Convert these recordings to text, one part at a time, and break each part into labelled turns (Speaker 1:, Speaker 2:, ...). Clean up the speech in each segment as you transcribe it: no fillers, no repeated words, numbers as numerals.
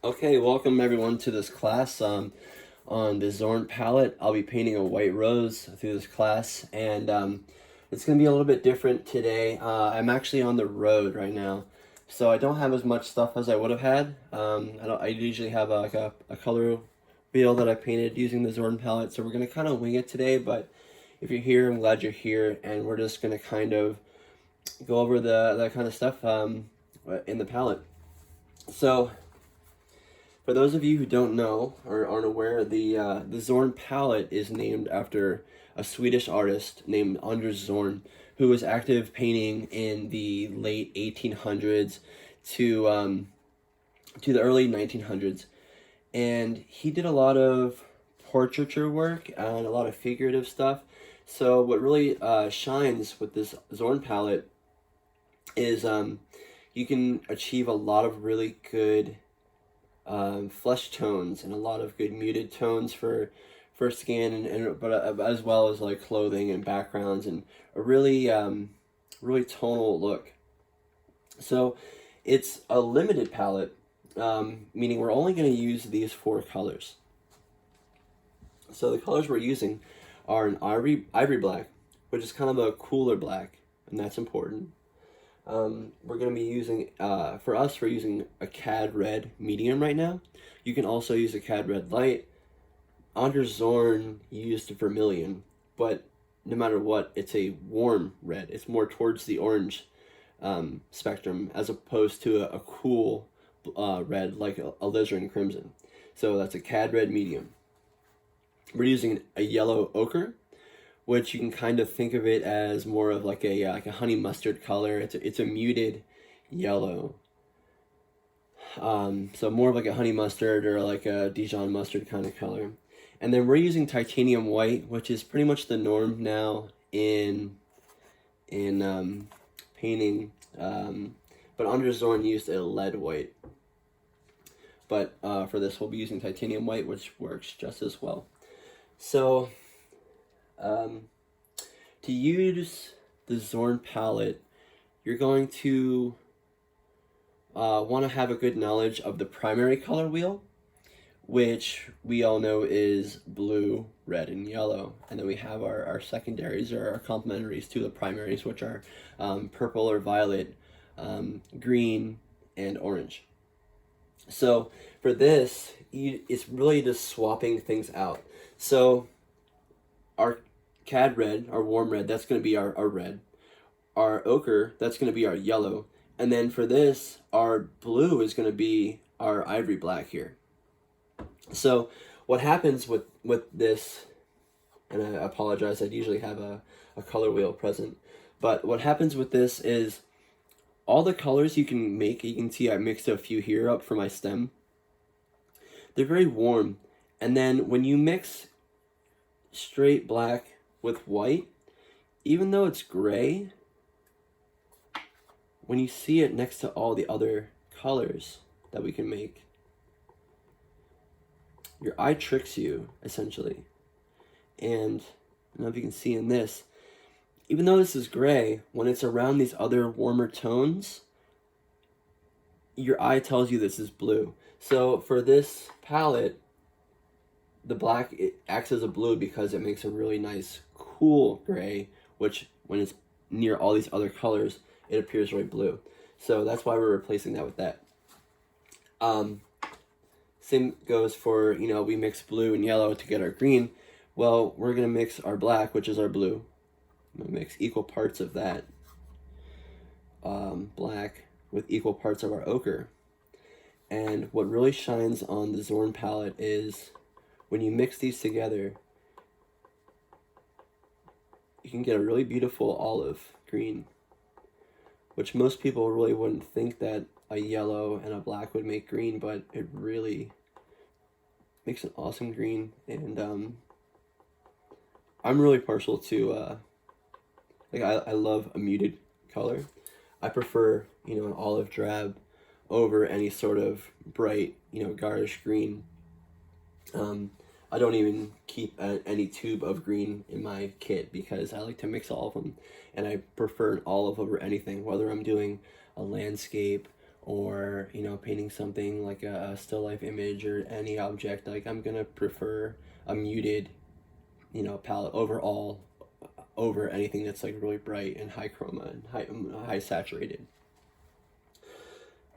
Speaker 1: Okay, welcome everyone to this class on the Zorn palette. I'll be painting a white rose through this class, and it's going to be a little bit different today. I'm actually on the road right now, so I don't have as much stuff as I would have had. I usually have a color wheel that I painted using the Zorn palette, so we're going to kind of wing it today, but if you're here, I'm glad you're here, and we're just going to kind of go over that kind of stuff in the palette. So, for those of you who don't know or aren't aware, the Zorn palette is named after a Swedish artist named Anders Zorn, who was active painting in the late 1800s to the early 1900s, and he did a lot of portraiture work and a lot of figurative stuff. So what really shines with this Zorn palette is you can achieve a lot of really good flesh tones and a lot of good muted tones for skin but as well as like clothing and backgrounds and a really tonal look. So it's a limited palette, meaning we're only going to use these four colors. So the colors we're using are an ivory black, which is kind of a cooler black, and that's important. We're going to be using, we're using a cad red medium right now. You can also use a cad red light. Anders Zorn used vermilion, but no matter what, it's a warm red. It's more towards the orange spectrum as opposed to a cool red like a alizarin crimson. So that's a cad red medium. We're using a yellow ochre, which you can kind of think of it as more of like a honey mustard color. It's a muted yellow. So more of like a honey mustard or like a Dijon mustard kind of color. And then we're using titanium white, which is pretty much the norm now in painting. But Anders Zorn used a lead white. But for this, we'll be using titanium white, which works just as well. So, to use the Zorn palette, you're going to want to have a good knowledge of the primary color wheel, which we all know is blue, red, and yellow. And then we have our secondaries or our complementaries to the primaries, which are purple or violet, green, and orange. So for this, it's really just swapping things out. So our cad red, our warm red, that's going to be our red. Our ochre, that's going to be our yellow. And then for this, our blue is going to be our ivory black here. So what happens with this, and I apologize, I'd usually have a color wheel present, but what happens with this is all the colors you can make, you can see I mixed a few here up for my stem. They're very warm. And then when you mix straight black with white, even though it's gray, when you see it next to all the other colors that we can make, your eye tricks you, essentially. And I don't know if you can see in this, even though this is gray, when it's around these other warmer tones, your eye tells you this is blue. So for this palette, the black, it acts as a blue because it makes a really nice cool gray, which when it's near all these other colors, it appears really blue. So that's why we're replacing that with that. Same goes for, we mix blue and yellow to get our green. Well, we're going to mix our black, which is our blue. I'm going to mix equal parts of that black with equal parts of our ochre. And what really shines on the Zorn palette is when you mix these together, you can get a really beautiful olive green, which most people really wouldn't think that a yellow and a black would make green, but it really makes an awesome green. And I'm really partial to I love a muted color. I prefer an olive drab over any sort of bright garish green. I don't even keep any tube of green in my kit because I like to mix all of them, and I prefer an olive over anything, whether I'm doing a landscape or painting something like a still life image or any object, like I'm gonna prefer a muted palette overall over anything that's like really bright and high chroma and high saturated.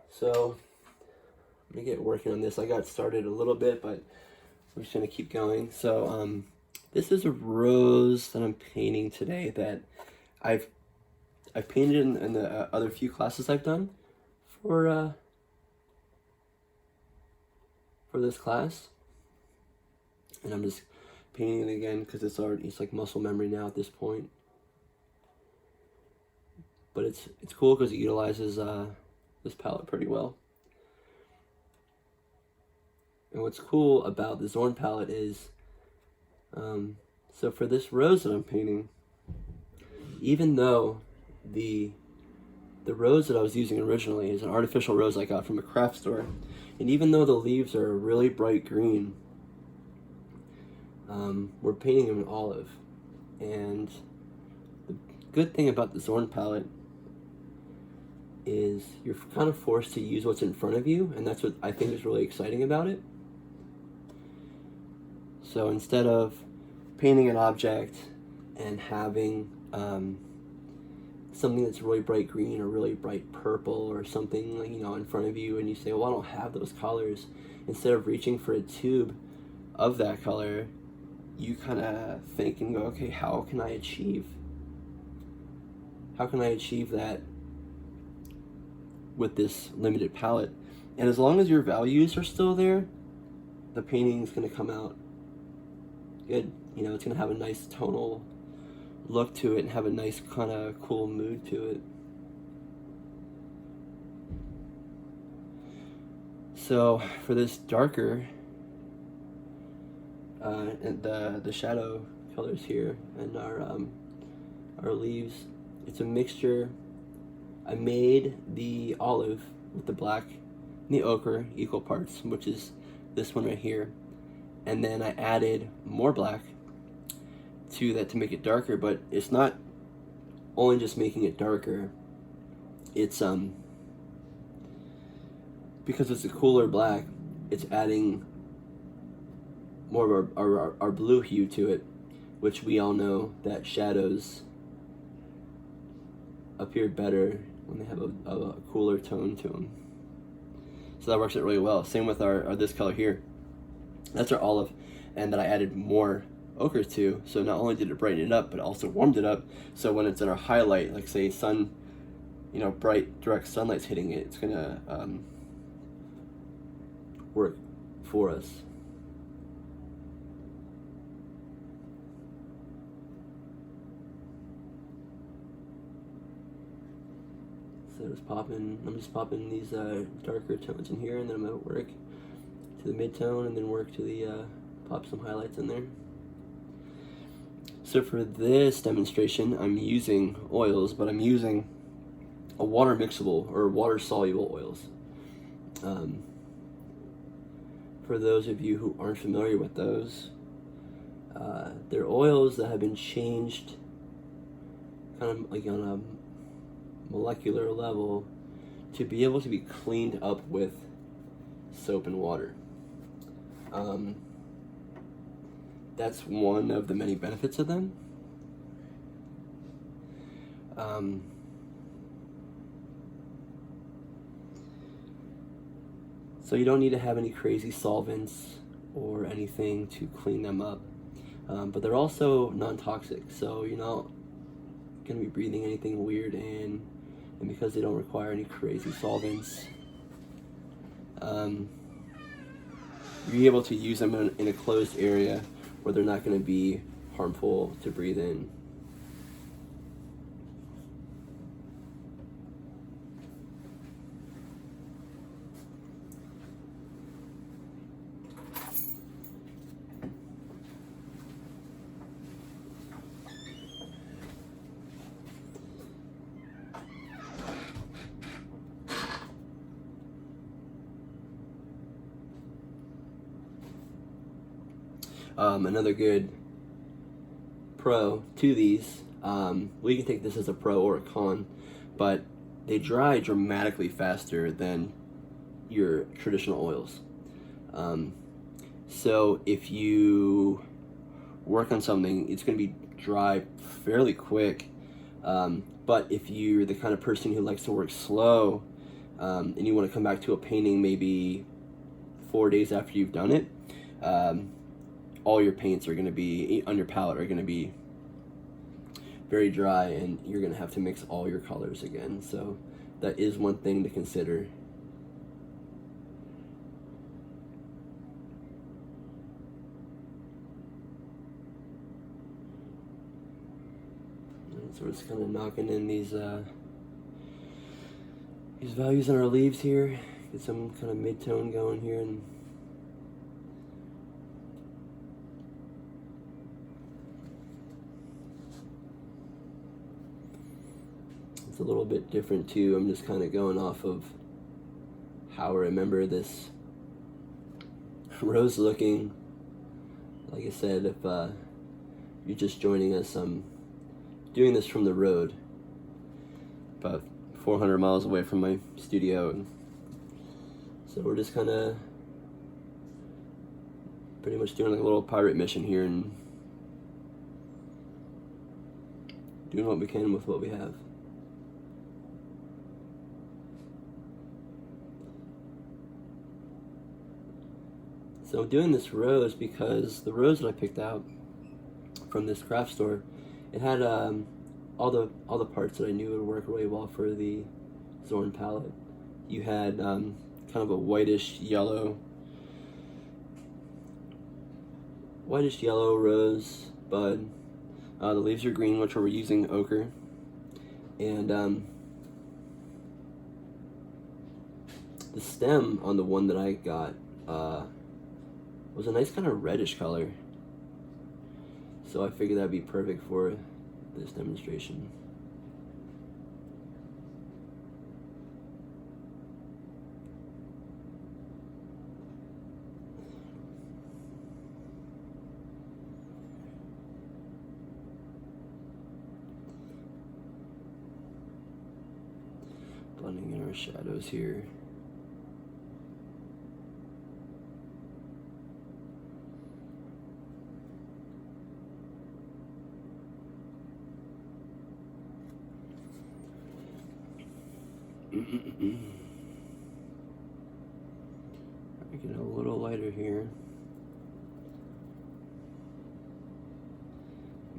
Speaker 1: So I'm gonna get working on this. I got started a little bit, but we're just gonna keep going. So this is a rose that I'm painting today that I've painted in the other few classes I've done for this class, and I'm just painting it again because it's like muscle memory now at this point. But it's cool because it utilizes this palette pretty well. And what's cool about the Zorn palette is, so for this rose that I'm painting, even though the rose that I was using originally is an artificial rose I got from a craft store, and even though the leaves are a really bright green, we're painting them in olive. And the good thing about the Zorn palette is you're kind of forced to use what's in front of you, and that's what I think is really exciting about it. So instead of painting an object and having something that's really bright green or really bright purple or something in front of you, and you say, well, I don't have those colors, instead of reaching for a tube of that color, you kind of think and go, okay, how can I achieve that with this limited palette? And as long as your values are still there, the painting is going to come out good. It's going to have a nice tonal look to it and have a nice kind of cool mood to it. So for this darker and the shadow colors here and our leaves, it's a mixture. I made the olive with the black and the ochre equal parts, which is this one right here, and then I added more black to that to make it darker. But it's not only just making it darker, it's because it's a cooler black, it's adding more of our blue hue to it, which we all know that shadows appear better when they have a cooler tone to them. So that works out really well. Same with our this color here. That's our olive, and then I added more ochre to. So not only did it brighten it up, but also warmed it up. So when it's in our highlight, like say sun, bright direct sunlight's hitting it, it's gonna work for us. So I'm just popping these darker tones in here, and then I'm gonna work to the mid-tone and then work to the pop some highlights in there. So for this demonstration, I'm using oils, but I'm using a water mixable or water soluble oils. For those of you who aren't familiar with those, they're oils that have been changed kind of like on a molecular level to be able to be cleaned up with soap and water. That's one of the many benefits of them. So you don't need to have any crazy solvents or anything to clean them up. But they're also non-toxic, so you're not going to be breathing anything weird in, and because they don't require any crazy solvents, you're able to use them in a closed area where they're not going to be harmful to breathe in. Another good pro to these, well, you can take this as a pro or a con, but they dry dramatically faster than your traditional oils. So if you work on something, it's going to be dry fairly quick. But if you're the kind of person who likes to work slow, and you want to come back to a painting maybe 4 days after you've done it, all your paints are going to be on your palette are going to be very dry, and you're going to have to mix all your colors again. So that is one thing to consider. So we're just kind of knocking in these values on our leaves here. Get some kind of mid-tone going here, and it's a little bit different too. I'm just kind of going off of how I remember this rose looking. Like I said, if you're just joining us, I'm doing this from the road, about 400 miles away from my studio, and so we're just kind of pretty much doing like a little pirate mission here and doing what we can with what we have. So I'm doing this rose because the rose that I picked out from this craft store, it had all the parts that I knew would work really well for the Zorn palette. You had kind of a whitish yellow rose bud. The leaves are green, which we're using ochre, and the stem on the one that I got was a nice kind of reddish color. So I figured that'd be perfect for this demonstration. Blending in our shadows here. Make it a little lighter here.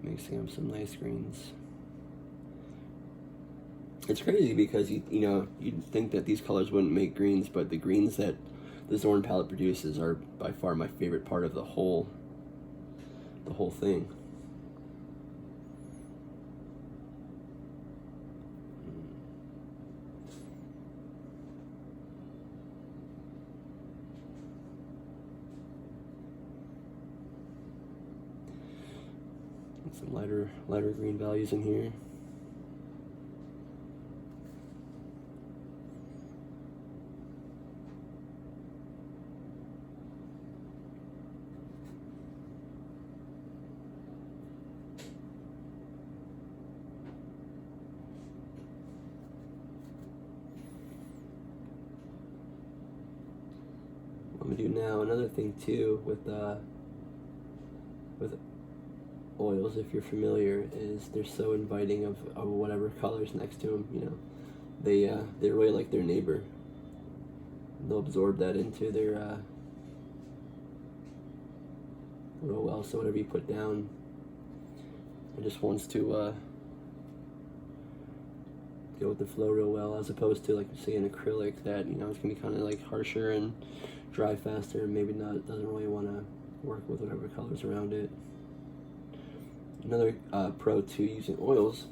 Speaker 1: Mixing up some nice greens. It's crazy because you'd think that these colors wouldn't make greens, but the greens that the Zorn palette produces are by far my favorite part of the whole thing. Some lighter green values in here. What I'm gonna do now, another thing too with oils, if you're familiar, is they're so inviting of whatever colors next to them. They really like their neighbor. They'll absorb that into their real well. So whatever you put down, it just wants to go with the flow real well, as opposed to, like, say, an acrylic that it's gonna be kind of like harsher and dry faster, and maybe doesn't really want to work with whatever colors around it. Another pro to using oils,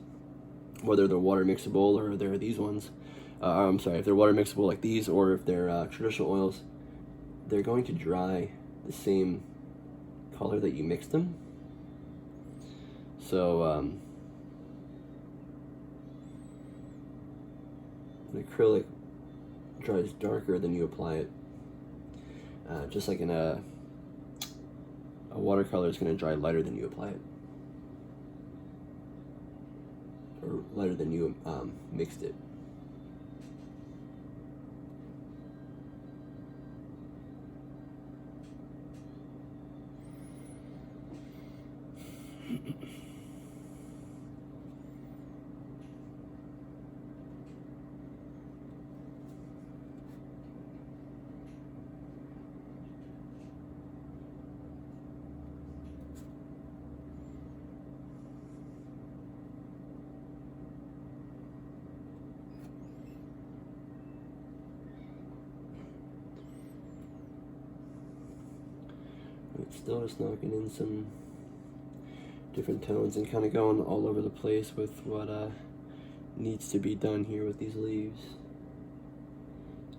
Speaker 1: whether they're water mixable or they're these ones, if they're water mixable like these, or if they're traditional oils, they're going to dry the same color that you mixed them. So an acrylic dries darker than you apply it, just like in a watercolor is going to dry lighter than you apply it, or lighter than you mixed it. Still just knocking in some different tones and kind of going all over the place with what needs to be done here with these leaves.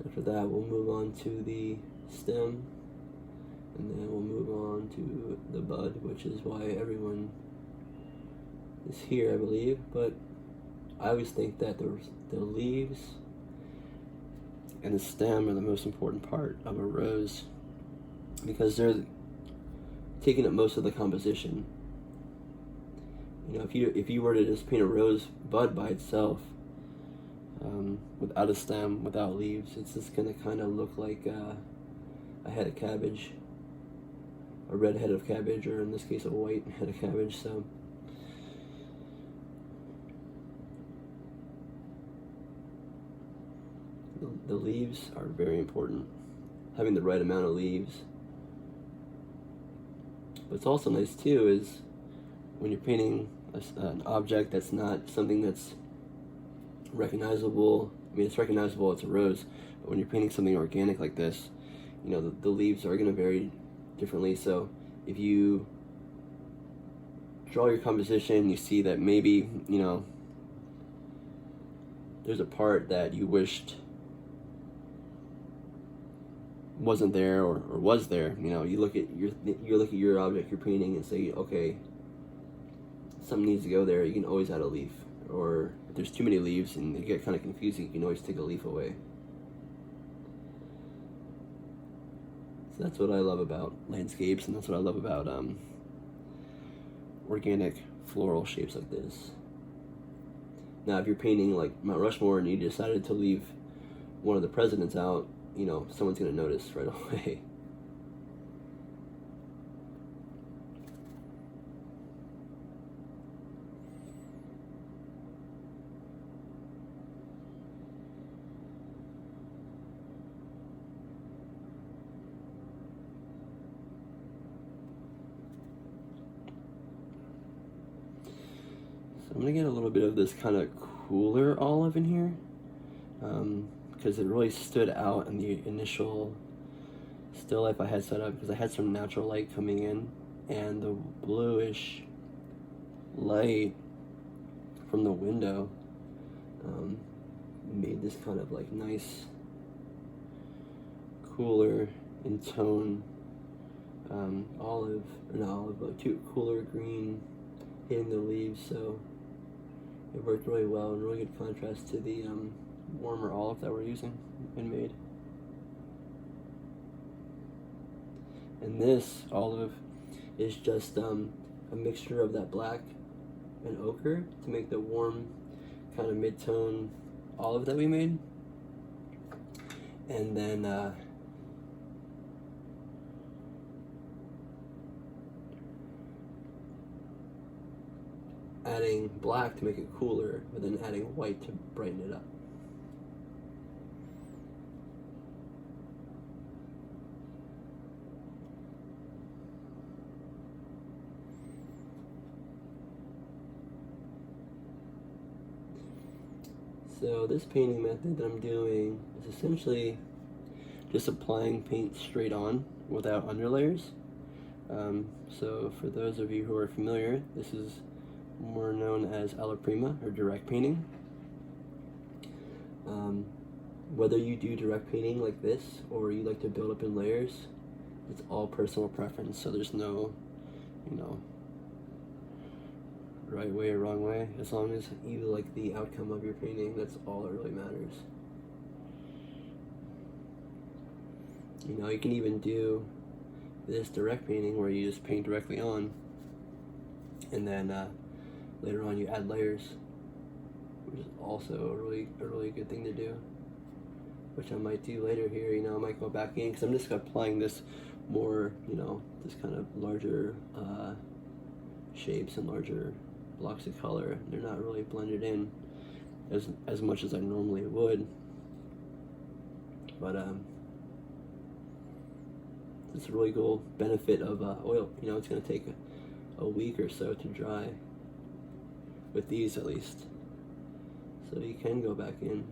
Speaker 1: After that, we'll move on to the stem, and then we'll move on to the bud, which is why everyone is here, I believe. But I always think that the leaves and the stem are the most important part of a rose, because they're taking up most of the composition. You know, if you were to just paint a rose bud by itself, without a stem, without leaves, it's just gonna kind of look like a head of cabbage, a red head of cabbage, or in this case, a white head of cabbage. So the leaves are very important. Having the right amount of leaves. What's also nice too is when you're painting an object that's not something that's recognizable. I mean, it's recognizable, it's a rose, but when you're painting something organic like this, you know, the leaves are going to vary differently. So if you draw your composition, you see that maybe, you know, there's a part that you wished wasn't there or was there. You know, you look at your object you're painting and say, okay, something needs to go there. You can always add a leaf, or if there's too many leaves and they get kind of confusing, you can always take a leaf away. So that's what I love about landscapes, and that's what I love about organic floral shapes like this. Now, if you're painting like Mount Rushmore and you decided to leave one of the presidents out, you know, someone's going to notice right away. So I'm going to get a little bit of this kind of cooler olive in here, because it really stood out in the initial still life I had set up, because I had some natural light coming in, and the bluish light from the window made this kind of like nice cooler in tone cooler green hitting the leaves. So it worked really well and really good contrast to the warmer olive that we're using and made. And this olive is just a mixture of that black and ochre to make the warm kind of mid-tone olive that we made. And then adding black to make it cooler, but then adding white to brighten it up. So this painting method that I'm doing is essentially just applying paint straight on without underlayers. So for those of you who are familiar, this is more known as alla prima, or direct painting. Whether you do direct painting like this or you like to build up in layers, it's all personal preference. So there's no, you know, right way or wrong way. As long as you like the outcome of your painting, that's all that really matters. You know, you can even do this direct painting where you just paint directly on, and then later on you add layers, which is also a really good thing to do, which I might do later here. You know, I might go back in, because I'm just applying this more, you know, this kind of larger shapes and larger blocks of color. They're not really blended in as much as I normally would, but it's a really cool benefit of oil. You know, it's going to take a week or so to dry, with these at least, so you can go back in.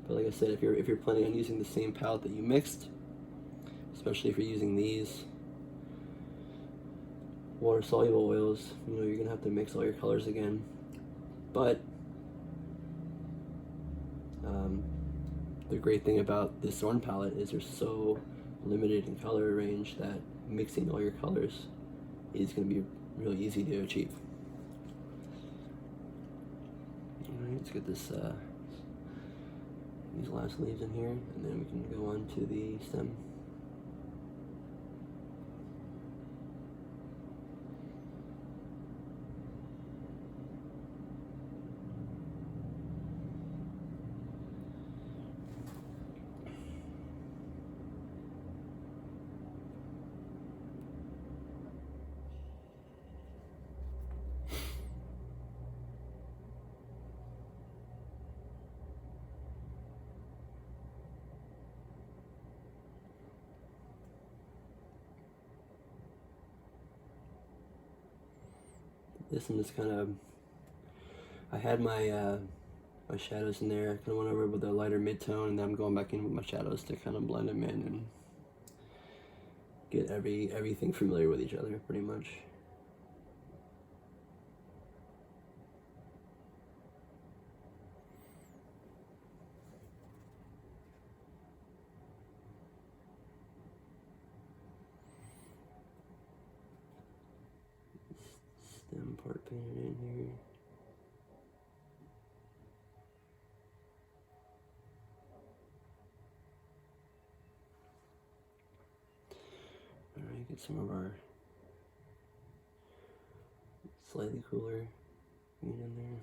Speaker 1: But like I said, if you're planning on using the same palette that you mixed, especially if you're using these, water soluble oils, you're gonna have to mix all your colors again. But the great thing about this Zorn palette is they're so limited in color range that mixing all your colors is going to be really easy to achieve. Alright, let's get this these last leaves in here, and then we can go on to the stem. This one is kind of, I had my my shadows in there. I kind of went over with a lighter mid-tone, and then I'm going back in with my shadows to kind of blend them in and get everything familiar with each other, pretty much. Stem part painted in here. Alright, get some of our slightly cooler green in there.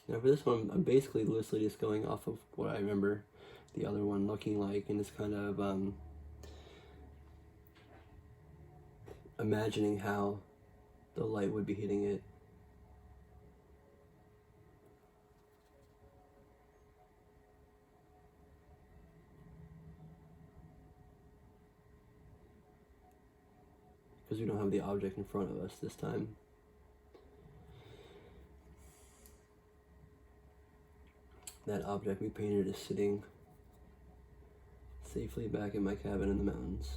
Speaker 1: Now for this one, I'm basically loosely just going off of what I remember the other one looking like, and just kind of imagining how the light would be hitting it. Because we don't have the object in front of us this time. That object we painted is sitting safely back in my cabin in the mountains.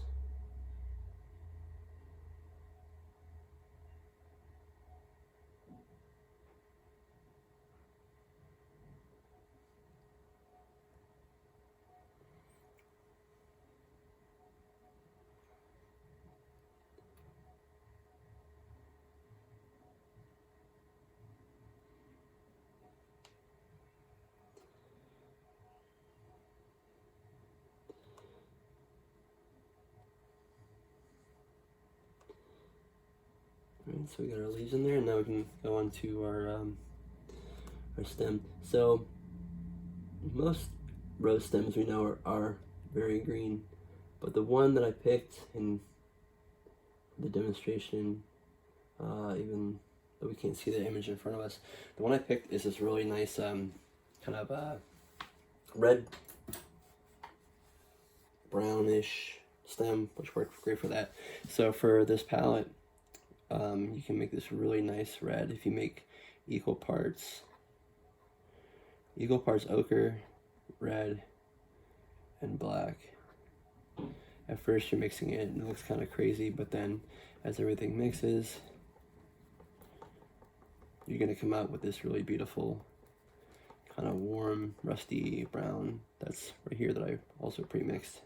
Speaker 1: Alright, so we got our leaves in there, and now we can go on to our stem. So most rose stems we know are very green, but the one that I picked in the demonstration, even though we can't see the image in front of us, the one I picked is this really nice kind of red brownish stem, which worked great for that. So for this palette, you can make this really nice red if you make equal parts ochre, red, and black. At first you're mixing it and it looks kind of crazy, but then as everything mixes, you're going to come out with this really beautiful kind of warm, rusty brown that's right here that I also pre-mixed.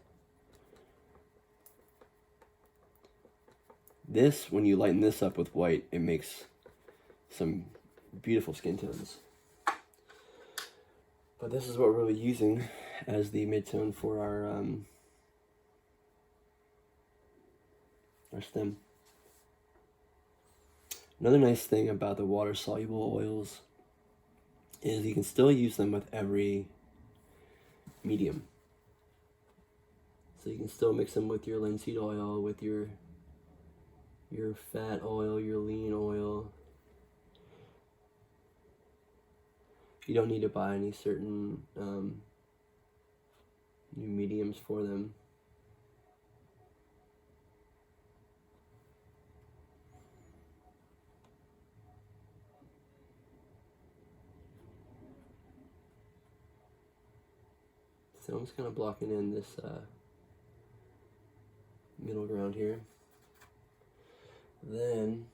Speaker 1: This, when you lighten this up with white, it makes some beautiful skin tones. But this is what we're really using as the mid-tone for our stem. Another nice thing about the water-soluble oils is you can still use them with every medium. So you can still mix them with your linseed oil, with your fat oil, your lean oil. You don't need to buy any certain new mediums for them. So I'm just kind of blocking in this middle ground here. Then,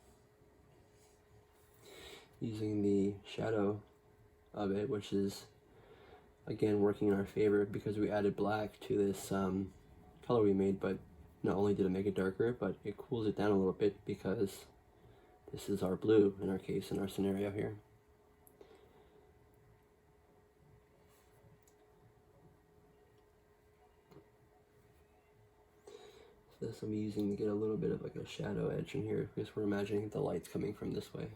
Speaker 1: using the shadow of it, which is, again, working in our favor because we added black to this color we made, but not only did it make it darker, but it cools it down a little bit because this is our blue in our case, in our scenario here. So this I'm using to get a little bit of like a shadow edge in here because we're imagining the light's coming from this way.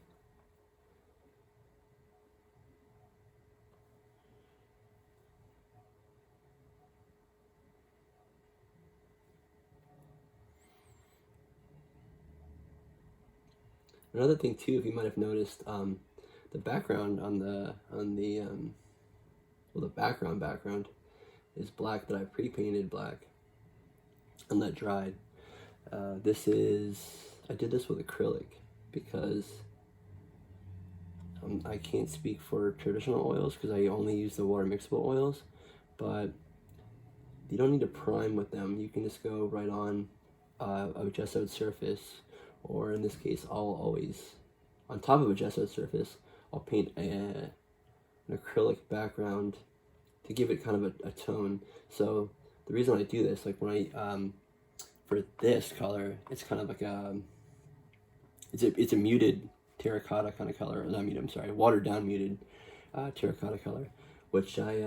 Speaker 1: Another thing too, if you might have noticed, the background on the well, the background is black that I pre-painted black and let dried. I did this with acrylic because I can't speak for traditional oils because I only use the water mixable oils, but you don't need to prime with them. You can just go right on a gessoed surface, or in this case, I'll always, on top of a gessoed surface, I'll paint an acrylic background to give it kind of a tone. So the reason I do this, like when I, for this color, it's kind of like it's a muted terracotta kind of color, not muted, I'm sorry, watered down muted terracotta color, which I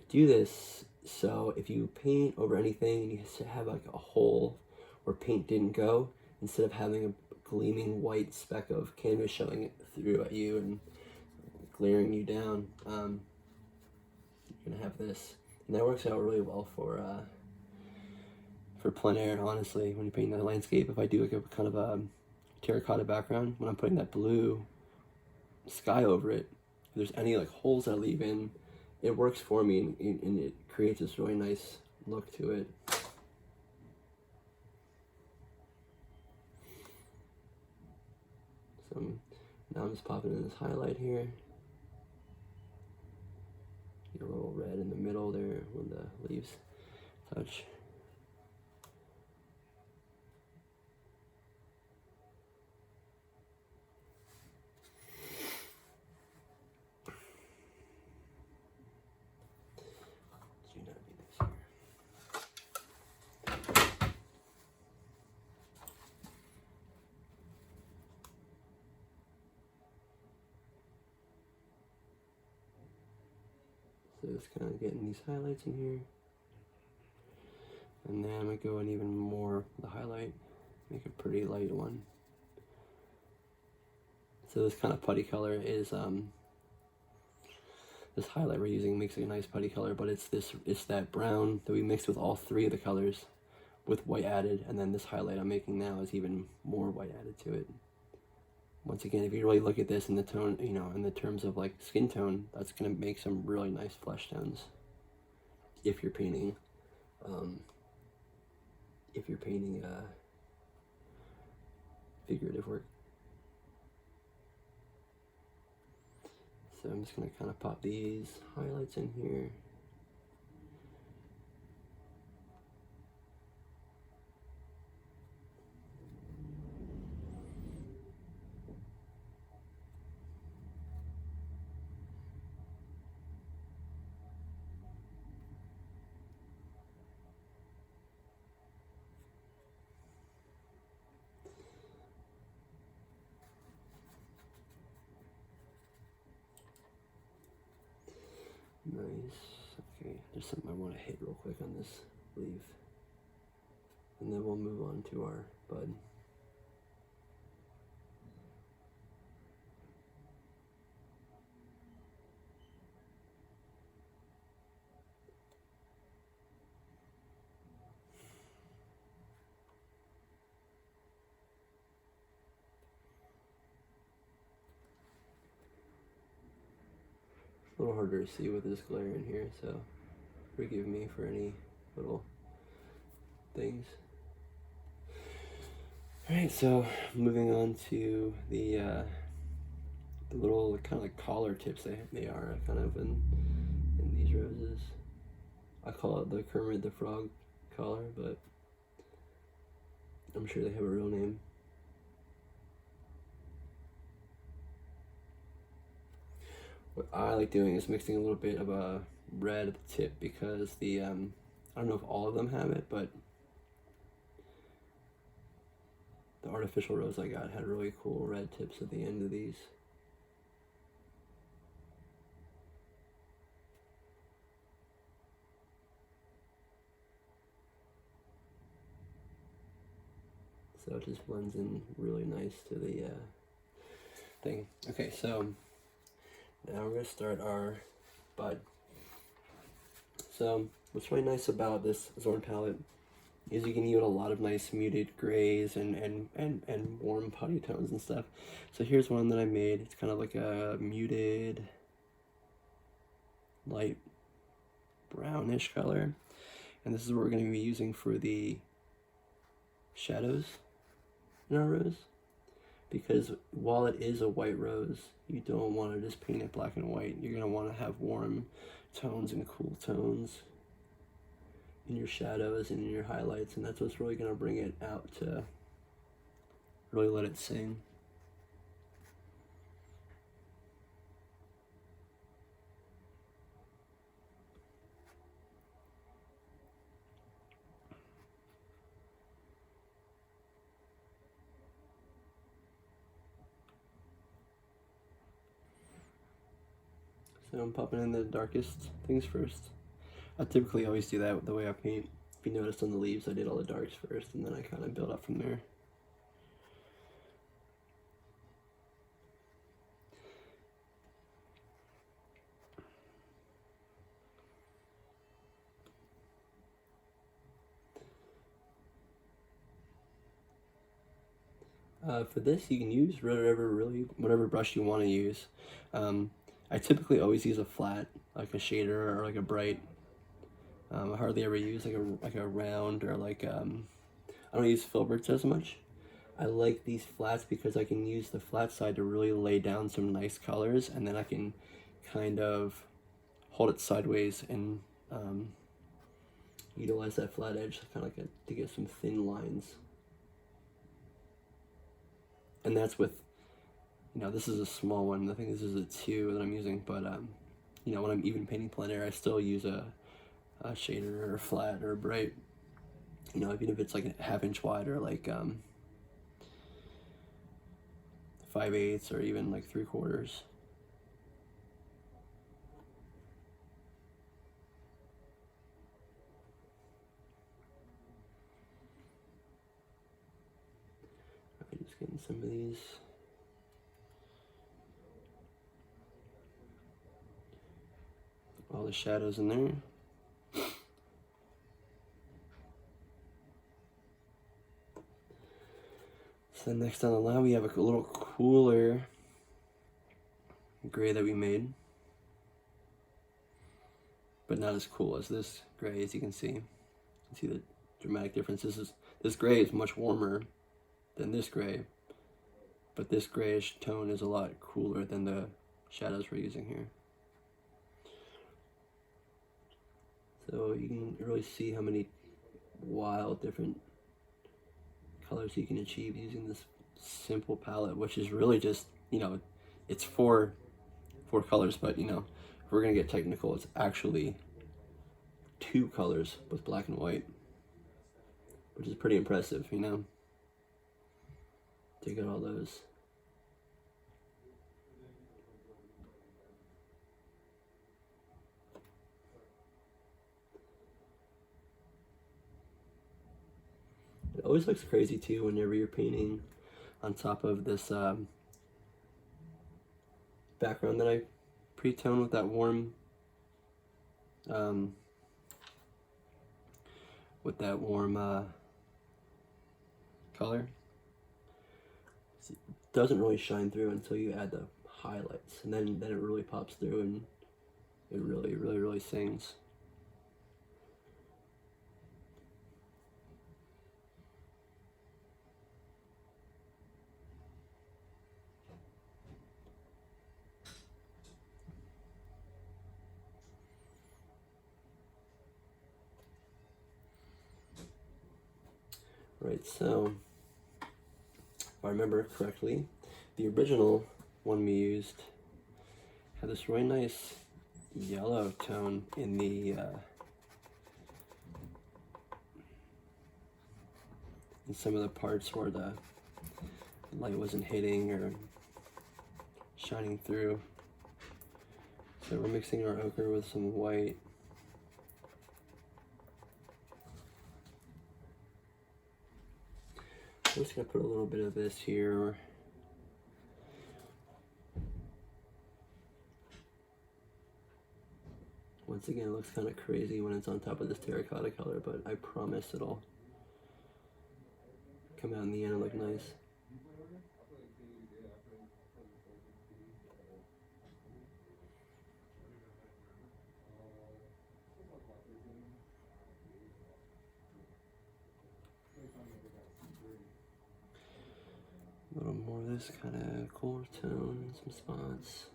Speaker 1: do this so if you paint over anything and you have like a hole where paint didn't go, instead of having a gleaming white speck of canvas showing through at you and glaring you down, you're gonna have this, and that works out really well for plein air. Honestly, when you're painting a landscape, if I do like a kind of a terracotta background, when I'm putting that blue sky over it, if there's any like holes I leave in, it works for me, and it creates this really nice look to it. So now I'm just popping in this highlight here. Get a little red in the middle there when the leaves touch. So just kind of getting these highlights in here. And then I'm going to go in even more the highlight, make a pretty light one. So this kind of putty color is, this highlight we're using makes it a nice putty color, but it's that brown that we mixed with all three of the colors with white added, and then this highlight I'm making now is even more white added to it. Once again, if you really look at this in the tone, you know, in the terms of like skin tone, that's going to make some really nice flesh tones. If you're painting, figurative work. So I'm just going to kind of pop these highlights in here. Nice. Okay, there's something I want to hit real quick on this leaf. And then we'll move on to our bud. A little harder to see with this glare in here, so forgive me for any little things. Alright, so moving on to the little kind of like collar tips they are kind of in these roses. I call it the Kermit the Frog color, but I'm sure they have a real name. What I like doing is mixing a little bit of a red at the tip, because the I don't know if all of them have it, but the artificial rose I got had really cool red tips at the end of these. So it just blends in really nice to the thing. Okay, so now we're going to start our bud. So what's really nice about this Zorn palette is you can use a lot of nice muted grays and warm putty tones and stuff. So here's one that I made. It's kind of like a muted light brownish color. And this is what we're going to be using for the shadows in our rose. Because while it is a white rose, you don't want to just paint it black and white. You're going to want to have warm tones and cool tones in your shadows and in your highlights, and that's what's really going to bring it out to really let it sing. So I'm popping in the darkest things first. I typically always do that with the way I paint. If you noticed on the leaves, I did all the darks first, and then I kind of build up from there. For this, you can use whatever brush you want to use. I typically always use a flat, like a shader or like a bright. I hardly ever use like a round or like I don't use filberts as much. I like these flats because I can use the flat side to really lay down some nice colors, and then I can kind of hold it sideways and utilize that flat edge kind of like to get some thin lines. And that's with, this is a small one. I think this is a 2 that I'm using, but when I'm even painting plein air, I still use a shader or a flat or a bright. Even if it's like a 1/2 inch wide or like 5/8 or even like 3/4. Just getting some of these. All the shadows in there. So next on the line, we have a little cooler gray that we made, but not as cool as this gray. As you can see the dramatic difference. This gray is much warmer than this gray, but this grayish tone is a lot cooler than the shadows we're using here. So you can really see how many wild different colors you can achieve using this simple palette, which is really just, it's four colors, but if we're gonna get technical, it's actually 2 colors with black and white, which is pretty impressive, to get all those. It always looks crazy too whenever you're painting on top of this background that I pre-tone with that warm color. It doesn't really shine through until you add the highlights, and then it really pops through, and it really sings. Right, so if I remember correctly, the original one we used had this really nice yellow tone in the in some of the parts where the light wasn't hitting or shining through. So we're mixing our ochre with some white. I'm just gonna put a little bit of this here. Once again, it looks kind of crazy when it's on top of this terracotta color, but I promise it'll come out in the end and look nice. A little more of this kind of cooler tone in some spots.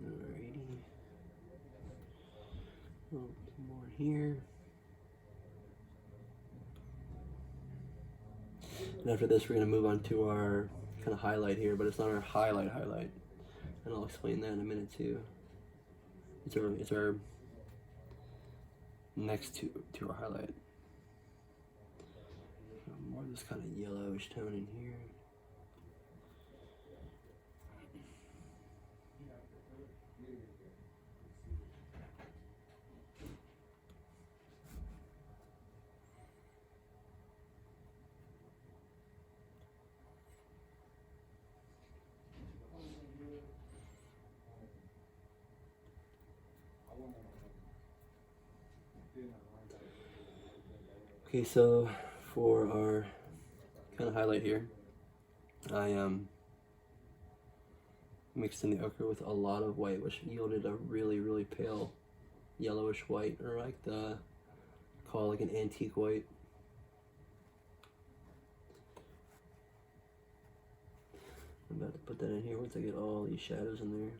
Speaker 1: Alrighty. A little bit more here. And after this, we're going to move on to our kind of highlight here, but it's not our highlight. And I'll explain that in a minute too. It's our next to our highlight. More of this kind of yellowish tone in here. Okay, so for our kind of highlight here, I mixed in the ochre with a lot of white, which yielded a really, really pale yellowish white, or like call like an antique white. I'm about to put that in here once I get all these shadows in there.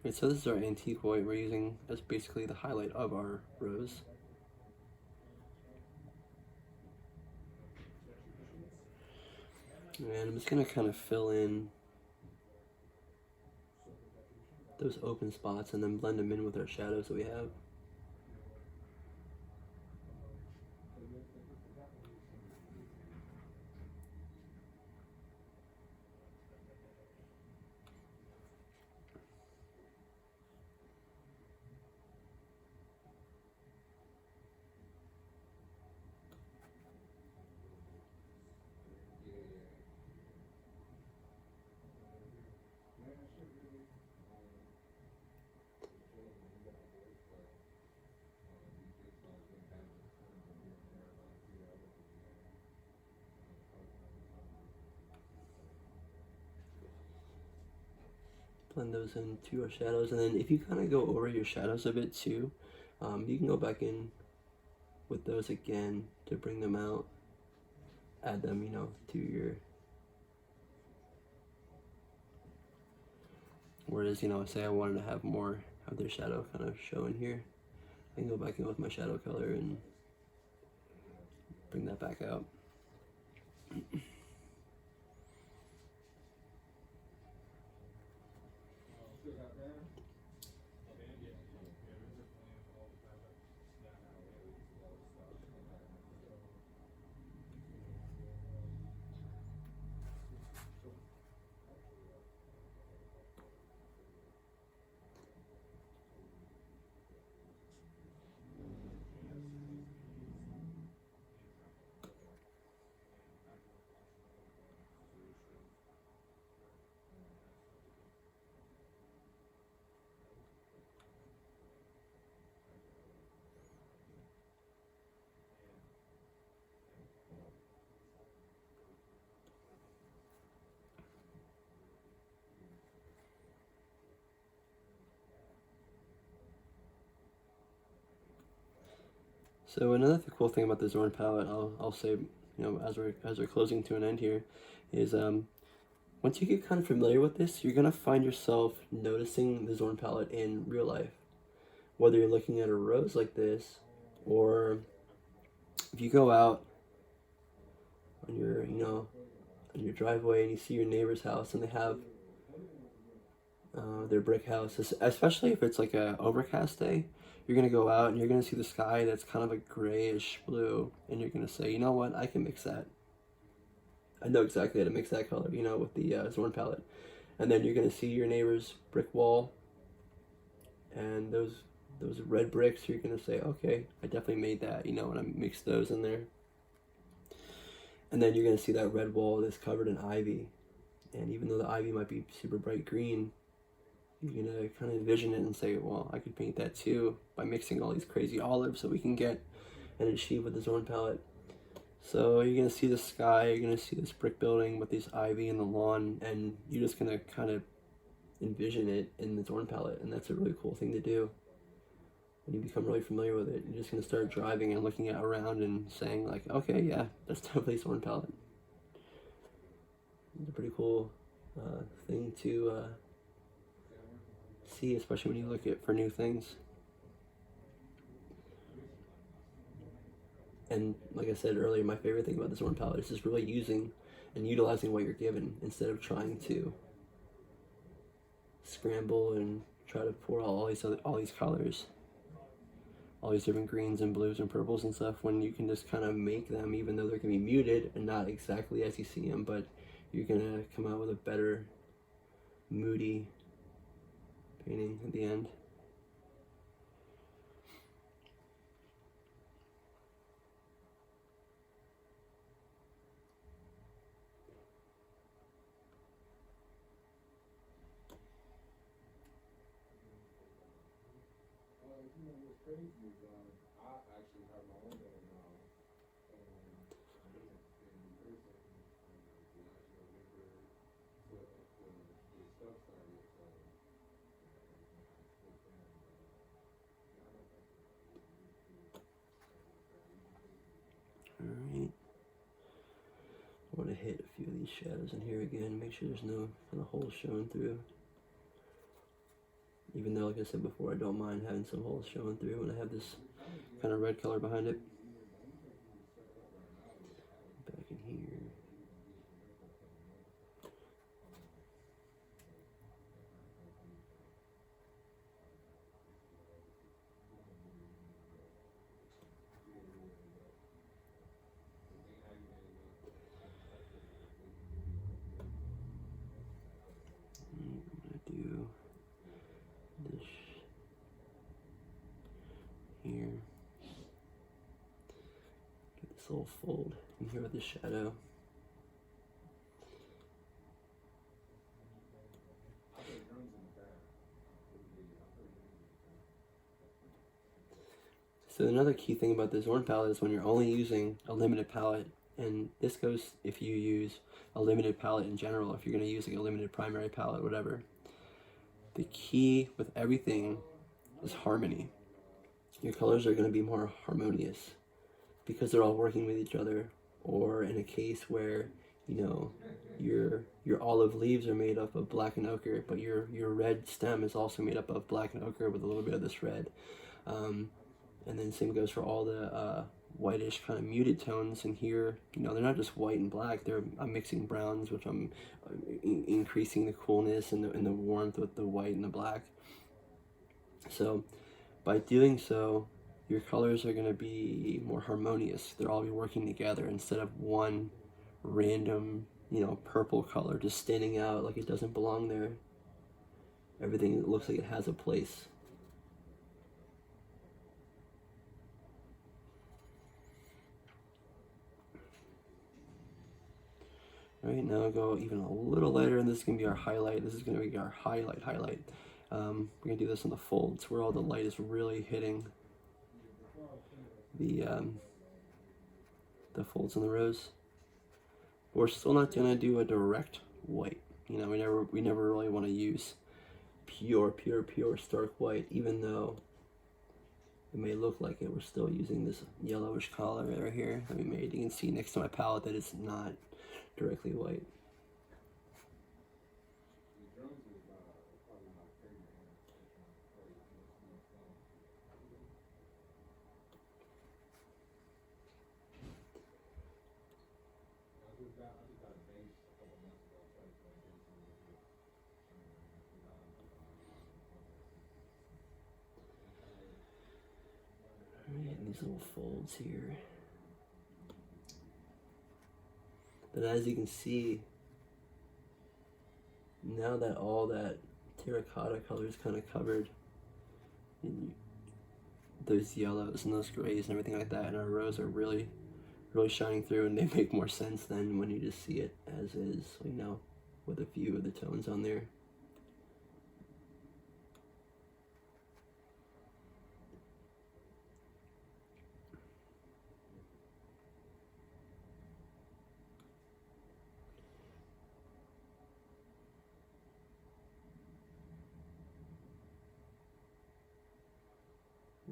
Speaker 1: Okay, so this is our antique white we're using as basically the highlight of our rose. And I'm just going to kind of fill in those open spots and then blend them in with our shadows that we have. Blend those into our shadows, and then if you kind of go over your shadows a bit too, you can go back in with those again to bring them out, add them, you know, to your, whereas, you know, say I wanted to have more of their shadow kind of show in here, I can go back in with my shadow color and bring that back out. So another cool thing about the Zorn palette, I'll say, as we're closing to an end here, is once you get kind of familiar with this, you're gonna find yourself noticing the Zorn palette in real life. Whether you're looking at a rose like this, or if you go out on your driveway and you see your neighbor's house and they have their brick house, especially if it's like a overcast day, you're gonna go out and you're gonna see the sky that's kind of a grayish blue, and you're gonna say, you know what, I can mix that. I know exactly how to mix that color, with the Zorn palette. And then you're gonna see your neighbor's brick wall, and those red bricks. You're gonna say, okay, I definitely made that, when I mixed those in there. And then you're gonna see that red wall that's covered in ivy, and even though the ivy might be super bright green, you're gonna kind of envision it and say, well, I could paint that too by mixing all these crazy olives that we can get and achieve with the Zorn palette. So you're gonna see the sky, you're gonna see this brick building with this ivy and the lawn, and you're just gonna kind of envision it in the Zorn palette, and that's a really cool thing to do. When you become really familiar with it, you're just gonna start driving and looking at around and saying like, okay, yeah, that's definitely Zorn palette. It's a pretty cool thing to see, especially when you look at for new things. And like I said earlier, my favorite thing about the Zorn palette is just really using and utilizing what you're given instead of trying to scramble and try to pour all these colors, all these different greens and blues and purples and stuff, when you can just kind of make them, even though they're gonna be muted and not exactly as you see them, but you're gonna come out with a better moody painting at the end.
Speaker 2: What's crazy is I actually have my own band now, and I'm in person, the national member the stuff started, so
Speaker 1: Alright. I want to hit a few of these shadows in here again, make sure there's no kind of holes showing through. Even though, like I said before, I don't mind having some holes showing through when I have this kind of red color behind it. Back in here. I'm gonna do this here. Get this little fold in here with the shadow. So another key thing about the Zorn palette is when you're only using a limited palette, and this goes if you use a limited palette in general, if you're going to use like a limited primary palette, whatever. The key with everything is harmony. Your colors are going to be more harmonious because they're all working with each other. Or in a case where, your olive leaves are made up of black and ochre, but your red stem is also made up of black and ochre with a little bit of this red. And then same goes for all the whitish kind of muted tones in here. They're not just white and black. I'm mixing browns, which I'm increasing the coolness and the warmth with the white and the black. So by doing so, your colors are going to be more harmonious. They'll all be working together instead of one random, purple color just standing out like it doesn't belong there. Everything looks like it has a place. Right, now I'll go even a little lighter, and this is going to be our highlight. This is going to be our highlight. We're going to do this on the folds where all the light is really hitting the folds in the rose. We're still not going to do a direct white. We never really want to use pure stark white, even though it may look like it. We're still using this yellowish color right here that we made. You can see next to my palette that it's not directly white.
Speaker 2: The drums is probably my favorite hand to try to play. It's more fun. I just got a bass a couple months ago. I tried to play bass a little bit.
Speaker 1: Alright, these little folds here. But as you can see, now that all that terracotta color is kind of covered in those yellows and those grays and everything like that, and our rows are really shining through, and they make more sense than when you just see it as is, you know, with a few of the tones on there.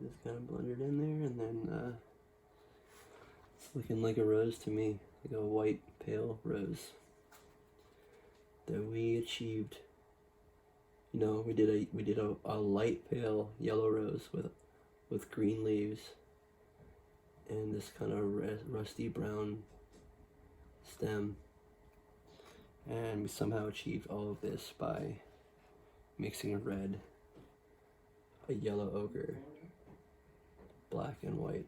Speaker 1: Just kind of blended in there, and then it's looking like a rose to me, like a white pale rose that we achieved. You know, we did a light pale yellow rose with green leaves and this kind of rusty brown stem, and we somehow achieved all of this by mixing a red, a yellow ochre, black and white.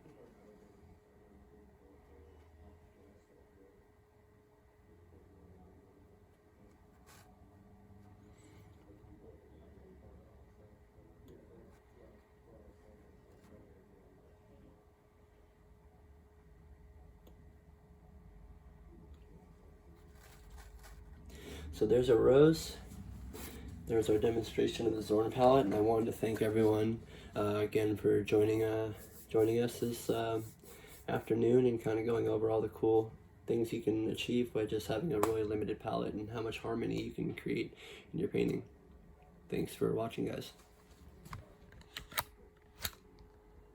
Speaker 1: So there's a rose. There's our demonstration of the Zorn palette, and I wanted to thank everyone again for joining us this afternoon and kind of going over all the cool things you can achieve by just having a really limited palette and how much harmony you can create in your painting. Thanks for watching, guys.